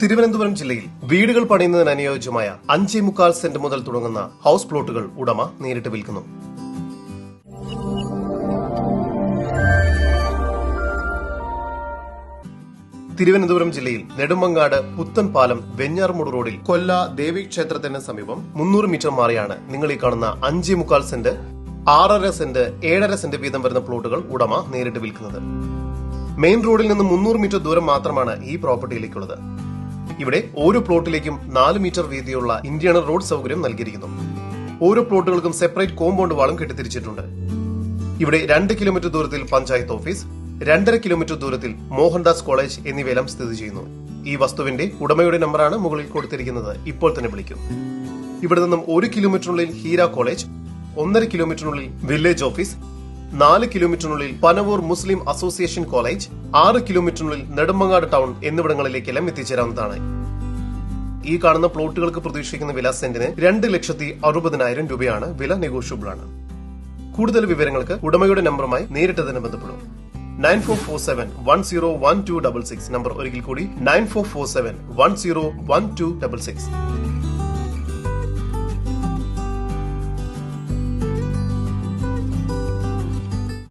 തിരുവനന്തപുരം ജില്ലയിൽ വീടുകൾ പണിയുന്നതിന് അനുയോജ്യമായ 5.25 സെന്റ് മുതൽ തുടങ്ങുന്ന ഹൌസ് പ്ലോട്ടുകൾ ഉടമ നേരിട്ട് വിൽക്കുന്നു. തിരുവനന്തപുരം ജില്ലയിൽ നെടുമങ്ങാട് പുത്തൻപാലം വെഞ്ഞാറമൂട് റോഡിൽ കൊല്ല ദേവീക്ഷേത്രത്തിന് സമീപം 300 മീറ്റർ മാറിയാണ് നിങ്ങൾ ഈ കാണുന്ന 5.25 സെന്റ്, 6.5 സെന്റ്, 7.5 സെന്റ് വീതം വരുന്ന പ്ലോട്ടുകൾ ഉടമ നേരിട്ട് വിൽക്കുന്നത്. മെയിൻ റോഡിൽ നിന്ന് 300 മീറ്റർ ദൂരം മാത്രമാണ് ഈ പ്രോപ്പർട്ടിയിലേക്കുള്ളത്. ഇവിടെ ഓരോ പ്ലോട്ടിലേക്കും 4 മീറ്റർ വീതിയുള്ള ഇന്റേണൽ റോഡ് സൗകര്യം നൽകിയിരിക്കുന്നു. ഓരോ പ്ലോട്ടുകൾക്കും സെപ്പറേറ്റ് കോമ്പൗണ്ട് വാളും കെട്ടിത്തിരിച്ചിട്ടുണ്ട്. ഇവിടെ 2 കിലോമീറ്റർ ദൂരത്തിൽ പഞ്ചായത്ത് ഓഫീസ്, 2.5 കിലോമീറ്റർ ദൂരത്തിൽ മോഹൻദാസ് കോളേജ് എന്നിവയെല്ലാം സ്ഥിതി ചെയ്യുന്നു. ഈ വസ്തുവിന്റെ ഉടമയുടെ നമ്പറാണ് മുകളിൽ കൊടുത്തിരിക്കുന്നത്. ഇപ്പോൾ തന്നെ വിളിക്കും. ഇവിടെ നിന്നും 1 കിലോമീറ്ററിനുള്ളിൽ ഹീര കോളേജ്, 1.5 കിലോമീറ്ററിനുള്ളിൽ വില്ലേജ് ഓഫീസ്, 4 കിലോമീറ്ററിനുള്ളിൽ പനവൂർ മുസ്ലിം അസോസിയേഷൻ കോളേജ്, 6 കിലോമീറ്ററിനുള്ളിൽ നെടുമങ്ങാട് ടൗൺ എന്നിവിടങ്ങളിലേക്കെല്ലാം എത്തിച്ചേരാവുന്നതാണ്. ഈ കാണുന്ന പ്ലോട്ടുകൾക്ക് പ്രതീക്ഷിക്കുന്ന വില സെന്റിന് 2,60,000 രൂപയാണ്. വില നെഗോഷ്യബിൾ ആണ്. കൂടുതൽ വിവരങ്ങൾക്ക് ഉടമയുടെ നമ്പറുമായി നേരിട്ട് തന്നെ ബന്ധപ്പെടും. 9447101266 നമ്പർ ഒരിക്കൽ കൂടി 9447101266.